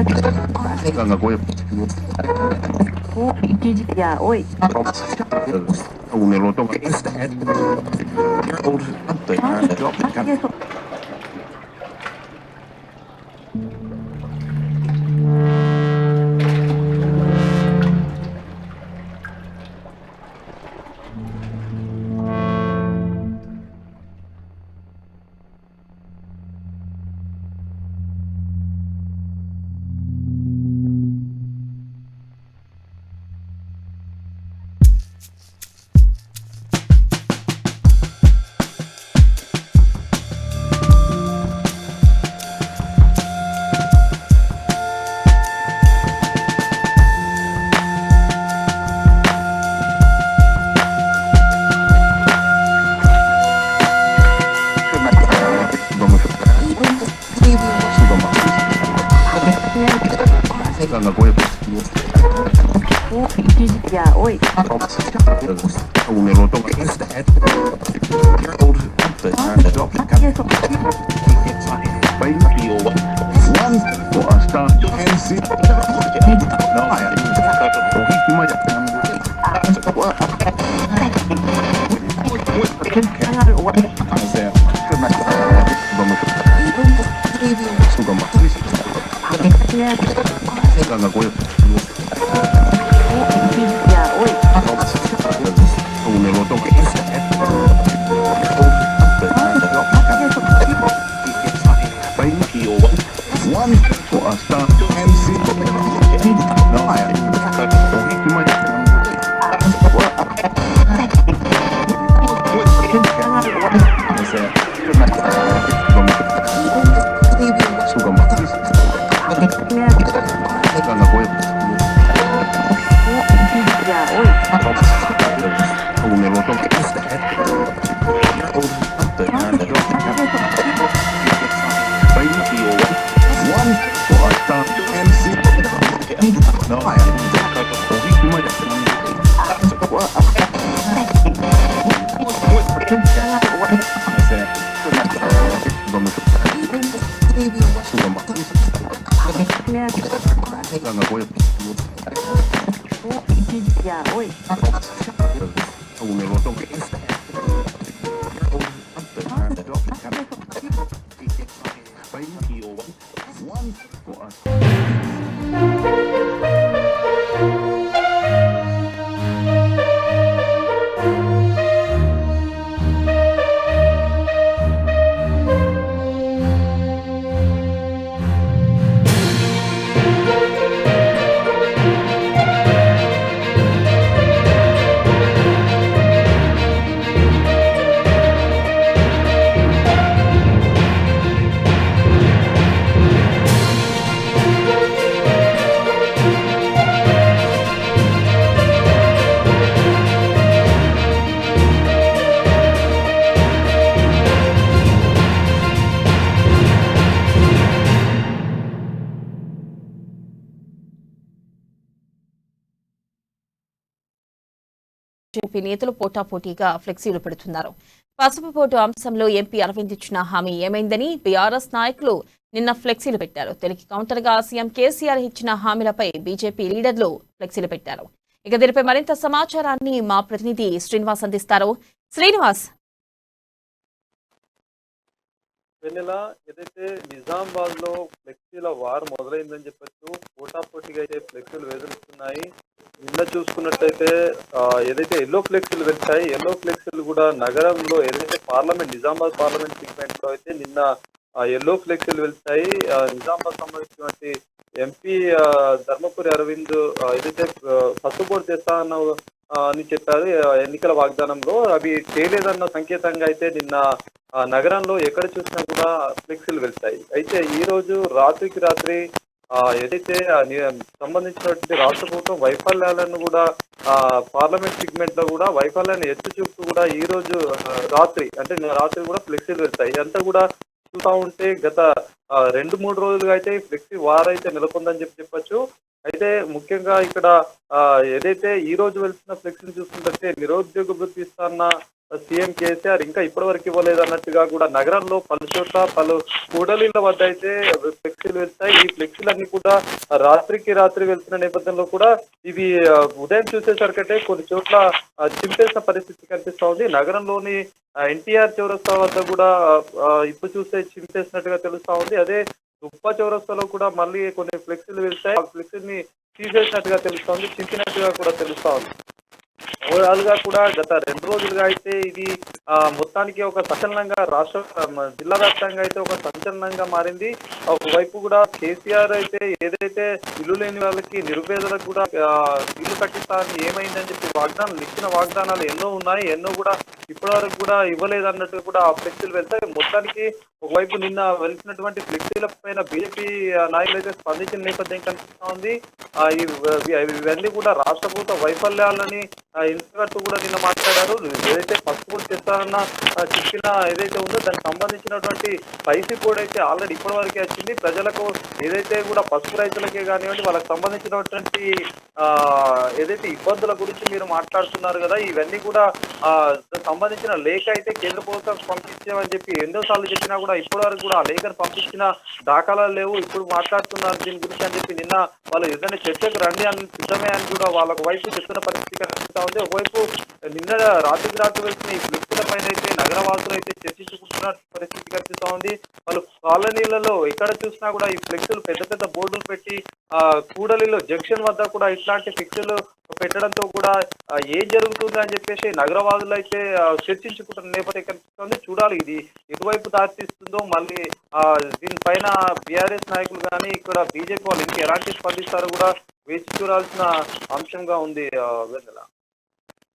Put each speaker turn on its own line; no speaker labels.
Ganga Goya.
Ya, hoy.
Un eloto.
Eso.
Ganga Goya.
Ya, hoy.
Un eloto.
Eso.
One for a start. Ganga Goya.
Ya, hoy.
Un eloto. One for a start. Ganga Goya.
Ya, hoy.
Un eloto. One for a start. Ganga Goya.
Ya, hoy.
Un eloto. One for a
BJP నేతలు పోటాపోటీగా ఫ్లెక్సీలు పెడుతున్నారు. పసుపు board అంశంలో MP Arvind ఇచ్చిన హామీ ఏమైందని BRS నాయకులు నిన్న ఫ్లెక్సీలు పెట్టారు. దీనికి కౌంటర్గా సీఎం కేసీఆర్ ఇచ్చిన హామీలపై బీజేపీ లీడర్లు ఫ్లెక్సీలు పెట్టారు. ఇక దీనిపై మరింత సమాచారాన్ని మా ప్రతినిధి శ్రీనివాస్ అందిస్తారు. శ్రీనివాస్,
వెన్నెల ఏదైతే నిజామాబాద్ లో ఫ్లెక్సీల వార్ మొదలైందని చెప్పొచ్చు. పోటాపోటీగా అయితే ఫ్లెక్సీలు వెదురుతున్నాయి. నిన్న చూసుకున్నట్టయితే ఏదైతే ఎల్లో ఫ్లెక్సీలు వెళ్తాయి, ఎల్లో ఫ్లెక్సీలు కూడా నగరంలో ఏదైతే పార్లమెంట్ నిజామాబాద్ పార్లమెంట్ సెగ్మెంట్ లో అయితే నిన్న ఎల్లో ఫ్లెక్సీలు వెళ్తాయి. నిజామాబాద్ సంబంధించినటువంటి ఎంపీ ధర్మపురి అరవింద్ ఏదైతే పసుపు బోర్డు చేస్తానన్న అని చెప్పారు ఎన్నికల వాగ్దానంలో, అవి చేయలేదన్న సంకేతంగా అయితే నిన్న నగరంలో ఎక్కడ చూసినా కూడా ఫ్లెక్సీలు వెళ్తాయి. అయితే ఈ రోజు రాత్రికి రాత్రి ఏదైతే సంబంధించినటువంటి రాష్ట్ర ప్రభుత్వం వైఫల్యాలను కూడా పార్లమెంట్ సెగ్మెంట్ లో కూడా వైఫల్యాన్ని ఎత్తి చూపుతూ కూడా ఈ రోజు రాత్రి కూడా ఫ్లెక్సీలు వెళ్తాయి. ఇదంతా కూడా చూస్తూ ఉంటే గత 2-3 రోజులుగా అయితే ఫ్లెక్సీ వార్ అయితే నెలకొందని చెప్పొచ్చు. అయితే ముఖ్యంగా ఇక్కడ ఏదైతే ఈ రోజు వెళ్తున్న ఫ్లెక్సీని చూసుకుంటే నిరుద్యోగ వృత్తి ఇస్తాన్న సీఎం కేసీఆర్ ఇంకా ఇప్పటివరకు ఇవ్వలేదు అన్నట్టుగా కూడా నగరంలో పలు చోట్ల పలు కూడలీల వద్ద అయితే ఫ్లెక్సీలు వెళ్తాయి. ఈ ఫ్లెక్సీలన్నీ కూడా రాత్రికి రాత్రి వెళ్తున్న నేపథ్యంలో కూడా ఇవి ఉదయం చూసేసరికంటే కొన్ని చోట్ల చింపేసిన పరిస్థితి కనిపిస్తా ఉంది. నగరంలోని ఎన్టీఆర్ చౌరస్తా వద్ద కూడా ఇప్పుడు చూస్తే చింపేసినట్టుగా తెలుస్తా ఉంది. అదే దుప్ప చౌరస్తాలో కూడా మళ్ళీ కొన్ని ఫ్లెక్సీలు వెళ్తాయి. ఆ ఫ్లెక్సీని తీసేసినట్టుగా తెలుస్తా ఉంది, చింపినట్టుగా కూడా తెలుస్తా ఉంది. ఓవరాల్ గా కూడా గత 2 రోజులుగా అయితే ఇది మొత్తానికి ఒక సంచలనంగా జిల్లా వ్యాప్తంగా అయితే ఒక సంచలనంగా మారింది. ఒకవైపు కూడా కేసీఆర్ అయితే ఏదైతే ఇల్లు లేని వాళ్ళకి నిరుపేదలకు కూడా ఇల్లు కట్టిస్తారని ఏమైందని చెప్పి ఇచ్చిన వాగ్దానాలు ఎన్నో ఉన్నాయి, ఎన్నో కూడా ఇప్పటివరకు కూడా ఇవ్వలేదు అన్నట్టు కూడా ఆ ఫ్లెక్సీలు వెళ్తాయి. మొత్తానికి ఒకవైపు నిన్న వెళ్తున్నటువంటి ఫ్లెక్సీల పైన బీజేపీ నాయకులు అయితే స్పందించిన నేపథ్యం కనిపిస్తా ఉంది. ఇవన్నీ కూడా రాష్ట్ర ప్రభుత్వ వైఫల్యాలని ఇంతవరకు కూడా నిన్న మాట్లాడారు. ఏదైతే పసుపు కూడా తెస్తారన్న చెప్పిన ఏదైతే ఉందో దానికి సంబంధించినటువంటి పైసీ కూడా అయితే ఆల్రెడీ ఇప్పటి వరకే వచ్చింది. ప్రజలకు ఏదైతే కూడా పసుపు రైతులకే కానివ్వండి వాళ్ళకి సంబంధించినటువంటి ఏదైతే ఇబ్బందుల గురించి మీరు మాట్లాడుతున్నారు కదా, ఇవన్నీ కూడా సంబంధించిన లేఖ అయితే కేంద్ర ప్రభుత్వం పంపించామని చెప్పి ఎన్నోసార్లు చెప్పినా కూడా ఇప్పటి వరకు కూడా ఆ లేఖను పంపించిన దాఖలాలు లేవు. ఇప్పుడు మాట్లాడుతున్నారు దీని గురించి అని చెప్పి నిన్న వాళ్ళు ఏదైనా చర్చకు రండి అని సిద్ధమే అని కూడా వాళ్ళకు వైపు చెప్తున్న పరిస్థితి కనిపిస్తా ఉంది. ఒకవైపు నిన్న రాత్రి వెళ్తున్న ఈ ఫ్లెక్సీల పైన అయితే నగరవాసులు అయితే చర్చించుకుంటున్న పరిస్థితి కనిపిస్తా ఉంది. వాళ్ళు కాలనీలలో ఎక్కడ చూసినా కూడా ఈ ఫ్లెక్సీలు పెద్ద పెద్ద బోర్డులు పెట్టి కూడలిలో జంక్షన్ వద్ద కూడా ఇట్లాంటి ఫ్లెక్సీలు పెట్టడంతో కూడా ఏం జరుగుతుంది అని చెప్పేసి నగరవాదులు అయితే చర్చించుకుంటున్న నేపథ్యం కనిపిస్తుంది. చూడాలి ఇది ఎటువైపు దారితీస్తుందో. మళ్ళీ దీనిపైన బీఆర్ఎస్ నాయకులు కానీ ఇక్కడ బీజేపీ వాళ్ళు ఇంకా ఎలాంటి స్పందిస్తారో కూడా వేచి చూడాల్సిన అంశంగా ఉంది వెన్నెల.